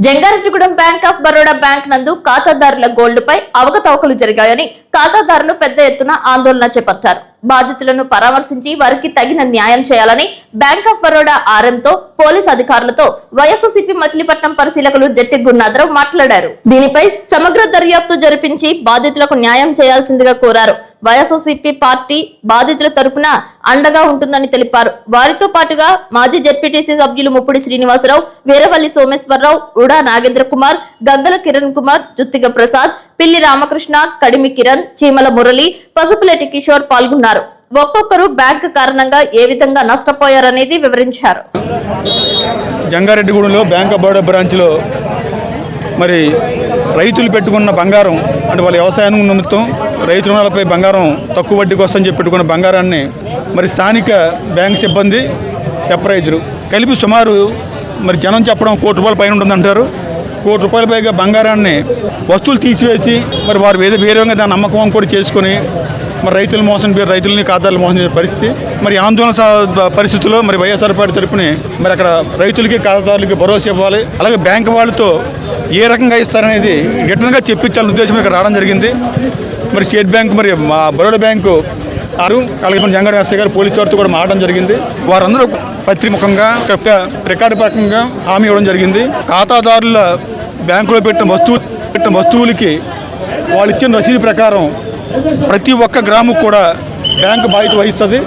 Jangareddygudem bank of Baroda bank నందు ఖాతాదారుల gold పై అవకతవకలు జరిగాయని ఖాతాదారులు పెద్ద ఎత్తున ఆందోళన చేపట్టారు. బాధితులను పరామర్శించి వారికి తగిన న్యాయం చేయాలని బ్యాంక్ ఆఫ్ బరోడా ఆర్ఎంతో పోలీస్ అధికారులతో వైఎస్ఆర్సీపీ మచిలీపట్నం పరిశీలకులు జట్టి గురునాథరావు మాట్లాడారు. దీనిపై సమగ్ర దర్యాప్తు జరిపించి బాధితులకు న్యాయం చేయాల్సిందిగా కోరారు. వైఎస్ఆర్సీపీ పార్టీ బాధితుల తరపున అండగా ఉంటుందని తెలిపారు. వారితో పాటుగా మాజీ జెడ్పీటీసీ సభ్యులు ముప్పుడి శ్రీనివాసరావు, వీరవల్లి సోమేశ్వరరావు, ఉడా నాగేంద్ర కుమార్, గగ్గల కిరణ్ కుమార్, జుత్తిగ ప్రసాద్, పిల్లి రామకృష్ణ, కడిమి కిరణ్, చీమల మురళి, పసుపులేటి కిషోర్ పాల్గొన్నారు. ఒక్కొక్కరు బ్యాంకు కారణంగా ఏ విధంగా నష్టపోయారనేది వివరించారు. జంగారెడ్డిగూడెంలో బ్యాంక్ ఆఫ్ బరోడా బ్రాంచ్లో మరి రైతులు పెట్టుకున్న బంగారం అంటే వాళ్ళ వ్యవసాయం నిమిత్తం రైతు రుణాలపై బంగారం తక్కువ వడ్డీకి వస్తుందని చెప్పి పెట్టుకున్న బంగారాన్ని మరి స్థానిక బ్యాంక్ సిబ్బంది అప్రైజరు కలిపి సుమారు మరి జనం చెప్పడం ₹1 కోటి పైన ఉంటుందంటారు. ₹1 కోటి పైగా బంగారాన్ని వస్తువులు తీసివేసి మరి వారు వేరే విధంగా దాన్ని అమ్మకం కూడా చేసుకొని మరి రైతులు రైతులని ఖాతాలు మోసం చేసే పరిస్థితి. మరి ఆందోళన పరిస్థితుల్లో మరి వైఎస్ఆర్ పార్టీ తరపుని మరి అక్కడ రైతులకి ఖాతాదారులకి భరోసా ఇవ్వాలి. అలాగే బ్యాంకు వాళ్ళతో ఏ రకంగా ఇస్తారనేది రిటర్న్గా చెప్పించాలనే ఉద్దేశం ఇక్కడ రావడం జరిగింది. మరి స్టేట్ బ్యాంక్ మరి మా బరోడా బ్యాంకు అలాగే జంగారెడ్డి ఎస్ఐ గారు పోలీసు వారితో కూడా మాట్లాడడం జరిగింది. వారందరూ పత్రిముఖంగా రికార్డు ప్రకంగా హామీ ఇవ్వడం జరిగింది. ఖాతాదారుల బ్యాంకులో పెట్టిన వస్తువులకి వాళ్ళు ఇచ్చిన రసీదు ప్రకారం ప్రతి ఒక్క గ్రాముకు కూడా బ్యాంకు బాధ్యత వహిస్తుంది.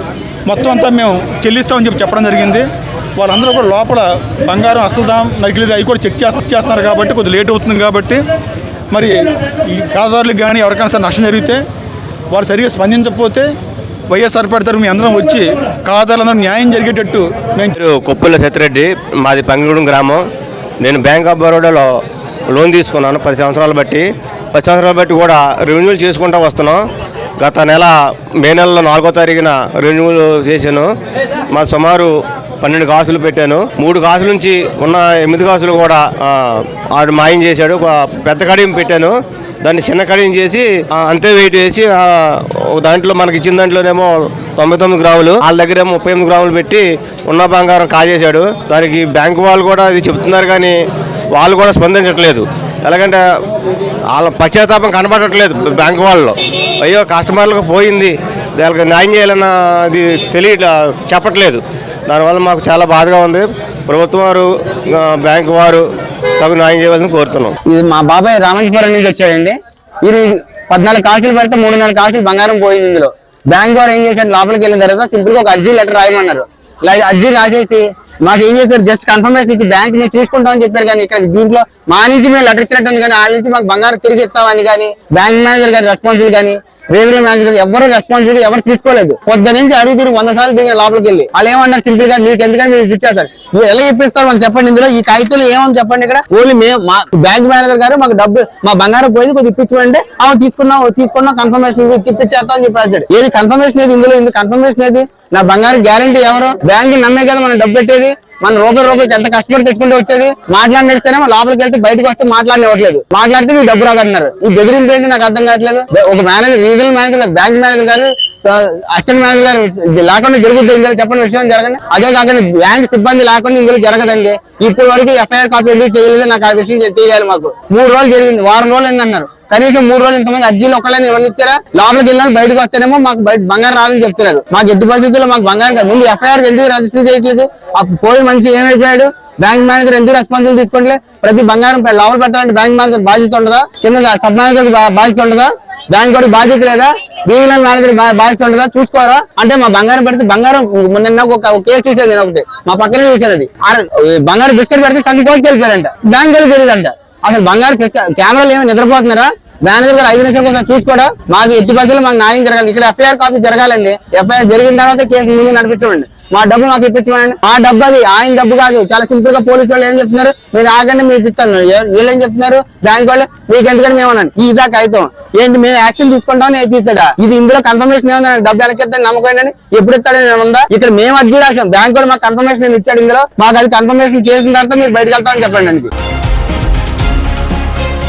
మొత్తం అంతా మేము చెల్లిస్తామని చెప్పడం జరిగింది. వాళ్ళందరూ కూడా లోపల బంగారం అసలు నకిలీది అవి కూడా చెక్ చేస్తున్నారు కాబట్టి కొద్దిగా లేట్ అవుతుంది. కాబట్టి మరి ఈ ఖాతాదారులకు కానీ ఎవరికైనా సరే నష్టం జరిగితే వారు సరిగ్గా స్పందించకపోతే వైఎస్ఆర్ పార్టీ తరఫున అందరం వచ్చి ఖాతాదారులందరూ న్యాయం జరిగేటట్టు నేను కొప్పుల సత్యరెడ్డి, మాది పంగిగూడెం గ్రామం. నేను బ్యాంక్ ఆఫ్ బరోడాలో లోన్ తీసుకున్నాను 10 సంవత్సరాలు బట్టి. 10 సంవత్సరాలు బట్టి కూడా రెన్యూవల్ చేసుకుంటూ వస్తున్నాం. గత నెల మే నెలలో 4వ తారీఖున రెన్యూవల్ చేశాను. మా సుమారు 12 కాసులు పెట్టాను. 3 కాసుల నుంచి ఉన్న 8 కాసులు కూడా ఆడు మాయం చేశాడు. పెద్ద కడియం పెట్టాను, దాన్ని చిన్న కడియం చేసి అంతే వెయిట్ వేసి దాంట్లో మనకి ఇచ్చిన దాంట్లోనేమో 99 గ్రాములు, వాళ్ళ దగ్గర 38 గ్రాములు పెట్టి ఉన్న బంగారం కాజేశాడు. దానికి బ్యాంకు వాళ్ళు కూడా ఇది చెప్తున్నారు కానీ వాళ్ళు కూడా స్పందించట్లేదు. ఎలాగంటే వాళ్ళ పశ్చాత్తాపం కనబడట్లేదు బ్యాంకు వాళ్ళు. అయ్యో కస్టమర్లకు పోయింది, దానికి న్యాయం చేయాలన్న అది చెప్పట్లేదు. దానివల్ల మాకు చాలా బాధగా ఉంది. ప్రభుత్వం వారు బ్యాంకు వారు తగు న్యాయం చేయాలని కోరుతున్నాం. ఇది మా బాబాయ్ రామేశ్వరం నుంచి వచ్చాడండి. ఇది 14 కాసులు పెడితే 3-4 కాసులు బంగారం పోయింది. ఇందులో బ్యాంక్ వారు ఏం చేశారు, లోపలికి వెళ్ళిన తర్వాత సింపుల్ గా ఒక అర్జీ లెటర్ రాయమన్నారు. అర్జీ రాసేసి మాకు ఏం చేశారు, జస్ట్ కన్ఫర్మేషన్ ఇచ్చి బ్యాంక్ మేము చూసుకుంటామని చెప్పారు. కానీ ఇక్కడ దీంట్లో మా నుంచి మేము లెటర్ ఇచ్చినట్టు ఉంది, కానీ వాళ్ళ నుంచి మాకు బంగారం తిరిగి ఇస్తామని కానీ బ్యాంక్ మేనేజర్ గారి రెస్పాన్సిబుల్ కానీ రెవెన్యూ మేనేజర్ ఎవరు రెస్పాన్సిబిలిటీ ఎవరు తీసుకోలేదు. పొద్దు నుంచి అడుగుతారు 100 సార్లు దిగి లోపలికి వెళ్ళి. వాళ్ళు ఏమన్నారు, సింపుల్ గా మీకు ఎందుకని మీరు ఇచ్చేస్తారు, మీరు ఎలా ఇప్పిస్తారు వాళ్ళు చెప్పండి. ఇందులో ఈ కాగితాలు ఏమని చెప్పండి. ఇక్కడ ఓన్లీ మేము మా బ్యాంక్ మేనేజర్ గారు మాకు డబ్బు మా బంగారం పోయింది కొద్దిగా ఇప్పించమంటే తీసుకున్నాం కన్ఫర్మేషన్ ఇప్పించేస్తాం అని చెప్పి రాశాడు. ఏది కన్ఫర్మేషన్ ఏది ఇందులో కన్ఫర్మేషన్ ఏది? నా బంగారం గ్యారంటీ ఎవరు? బ్యాంక్ నమ్మే కదా మనం డబ్బు పెట్టేది. మన రూపాయికి ఎంత కష్టపడి తెచ్చుకుంటూ వచ్చేది. మాట్లాడిస్తేనే లోపలికి వెళ్తే బయటకు వస్తే మాట్లాడనివ్వట్లేదు. మాట్లాడితే మీరు డబ్బు రాకన్నారు. ఈ బెదిరింపు ఏంటి నాకు అర్థం కావట్లేదు. ఒక manager, regional manager, bank manager గారు, అసిస్టెంట్ మేనేజర్ గారు లేకుండా జరుగుతుంది. ఇందులో చెప్పండి విషయం జరగండి. అదే కాకుండా బ్యాంక్ సిబ్బంది లేకుండా ఇందులో జరగదండి. ఇప్పటి వరకు ఎఫ్ఐఆర్ కాపీ ఎందుకు చేయలేదు నాకు ఆ విషయం తెలియాలి. మాకు 3 రోజులు జరిగింది, వారం రోజులు ఏంటన్నారు. కనీసం 3 రోజులు ఇంతమంది అర్జీలు ఒకళ్ళని ఇవన్నీ ఇచ్చారా? లోపలికి వెళ్ళినా బయటకు వస్తేనేమో మాకు బయట బంగారం రాదని చెప్తున్నారు. మాకు ఎట్టి పరిస్థితుల్లో మాకు బంగారం కాదు. ముందు ఎఫ్ఐఆర్ ఎందుకు రిజిస్టర్ చేయట్లేదు? పోయి మనిషి ఏమైపోయాడు? బ్యాంక్ మేనేజర్ ఎందుకు రెస్పాన్సిబుల్ తీసుకోవట్లే? ప్రతి బంగారం లోపల పెట్టాలంటే బ్యాంక్ మేనేజర్ బాధ్యత ఉండదా? కింద సబ్ మేనేజర్ బాధ్యత ఉండదా? బ్యాంక్ కూడా బాధ్యత లేదా? రీజనల్ మేనేజర్ బాధ్యత ఉండదా? చూసుకోరా? అంటే మా బంగారం పెడితే బంగారం నిన్న ఒక కేసు చూసాను నేను, ఒకటి మా పక్కనే చూసాను. అది బంగారం బిస్కెట్ పెడితే సగం కోసుకు వెళ్ళిపోయారంట. బ్యాంక్ కూడా తెలియదంట. అసలు బంగారం కెమెరాలు ఏమైనా నిద్రపోతున్నారా? మేనేజర్ గారు 5 నిమిషాల కోసం చూసుకోవడా? మాకు ఎట్టి పరిస్థితుల్లో మాకు న్యాయం జరగాలి. ఇక్కడ ఎఫ్ఐఆర్ కాపీ జరగాలండి. ఎఫ్ఐఆర్ జరిగిన తర్వాత కేసు ముందు నడిపించమండి. మా డబ్బు మాకు ఇప్పించమండి. ఆ డబ్బు అది ఆయన డబ్బు కాదు. చాలా సింపుల్ గా పోలీసు వాళ్ళు ఏం చెప్తున్నారు, మీరు ఆగండి మీరు ఇస్తాను. వీళ్ళు ఏం చెప్తున్నారు, బ్యాంక్ వాళ్ళు మీకు ఎందుకంటే మేము అన్నాను ఇదా కాగితం ఏంటి మేము యాక్షన్ తీసుకుంటామని తీసాడా? ఇది ఇందులో కన్ఫర్మేషన్ ఏముందని డబ్బు వెనకెత్తాను నమ్మకం ఏంటని ఎప్పుడు ఇస్తాడని ఉందా? ఇక్కడ మేము అర్జీ రాసాం, బ్యాంక్ కూడా మాకు కన్ఫర్మేషన్ ఇచ్చాడు. ఇందులో మాకు అది కన్ఫర్మేషన్ చేసిన తర్వాత మీరు బయటకు వెళ్తామని చెప్పండి.